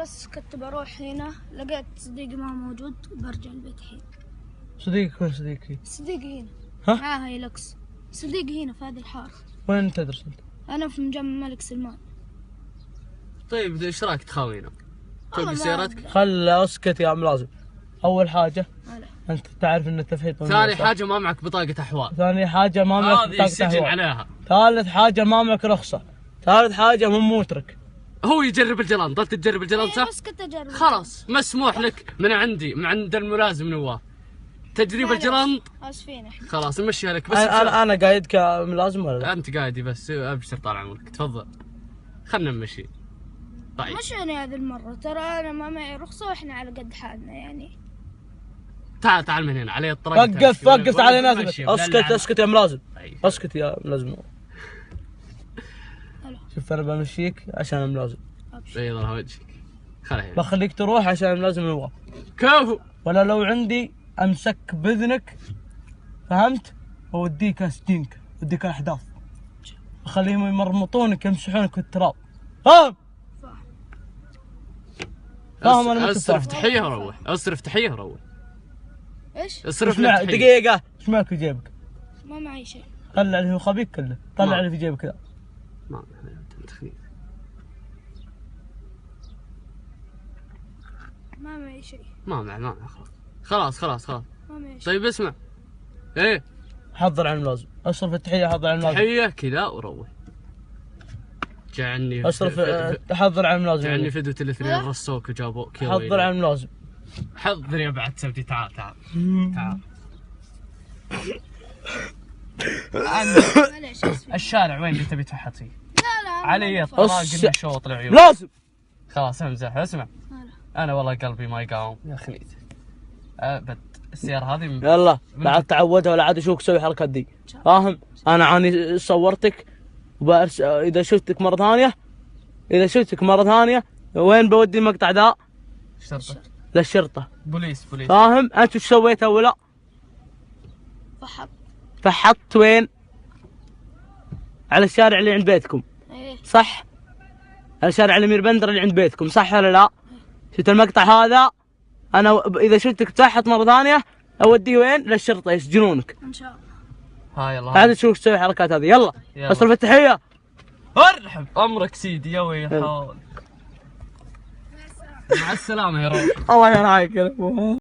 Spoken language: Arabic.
بس كنت بروح هنا لقيت صديقي ما موجود وبرجع البيت الحين. صديقك وين صديقي؟ صديقي هنا. ها؟ معاه هيلكس. صديقي هنا في هذه الحارة. وين تدرس انت؟ أنا في مجمع الملك سلمان. طيب ايش رايك تخاوينا؟ والله توقف ما سيارتك؟ أدري. خل اسكت يا ملازم. اول حاجه هلا. انت تعرف ان التفحيط ثاني ممنوع، صح؟ حاجه ما معك بطاقه احوال. ثاني حاجه ما معك هذه بطاقة سجن أحوال. عليها. ثالث حاجه ما معك رخصه. ثالث حاجه من موترك. هو يجرب الجلال، ضلت تجرب الجلال إيه صح؟ بس كنت أجرب. خلاص مسموح لك من عندي من عند الملازم نواف تجريب معلش. الجلال. آسفين إحنا. خلاص نمشيها لك بس انا قايدك يا ملازم ولا لا؟ انت قاعدي بس ابشر طال عمرك تفضل خلنا نمشي. طيب مشوني هذه المرة، ترى أنا ما معي رخصة وإحنا على قد حالنا يعني. تعال من هنا علي الطريق. وقف علي ناس. اسكت يا ملازم. طيب. اسكت يا ملازم. هلا. شوف انا بمشيك عشان ملازم. أبشر. بيض الله وجهك خلها هنا. بخليك تروح عشان ملازم نواف. كفو. ولا لو عندي امسك باذنك، فهمت؟ واوديك اسجنك، اوديك الاحداث، اخليهم يمرمطونك يمسحونك في التراب. فاهم؟ فاهم ولا اصرف تحيه وروح. اصرف تحيه وروح. إيش؟ اصرف لك تحيه. دقيقة، ايش معك في جيبك؟ ما معي شيء. طلع اللي هو خبيك كله، طلع ما. اللي في جيبك ذا. ما تخنيق. ما معي شيء. ما معي خلاص. ما معي شيء. طيب اسمع. ايه حضر على الملازم، اصرف التحية، حضر على الملازم. تحيه كذا وروح. جعني اصرف حضر على الملازم. جعني فدوة الاثنين رصوك وجابوك. حضر على الملازم. حضر يا بعد سبتي. تعال معليش آسفين. الشارع وين اللي تبي تفحط فيه؟ لا علي طبعا. الطلاق قلنا شوط العيون. ملازم. خلاص امزح. اسمع هلا. انا والله قلبي ما يقاوم يا خنيت. ابد السيارة هذه يلا لا عاد تعودها ولا عاد اشوفك تسوي الحركات دي، فاهم؟ انا عاني صورتك اذا شفتك مرة ثانية وين بودي المقطع ذا؟ شرطة. للشرطة. بوليس. فاهم؟ انت وش سويت ولا؟ فحطت وين؟ على الشارع اللي عند بيتكم. إيه. صح؟ على شارع الامير بندر اللي عند بيتكم، صح ولا لا؟ شفت المقطع هذا؟ انا اذا شفتك تفحط مرة ثانية اوديه وين؟ للشرطة يسجنونك. إن شاء الله. ها يلا. عاد تشوف تسوي الحركات هذه. يلا اصرف التحية. ارحب امرك سيدي يا ويل حول. مع السلامة يا روح. الله يرعاك.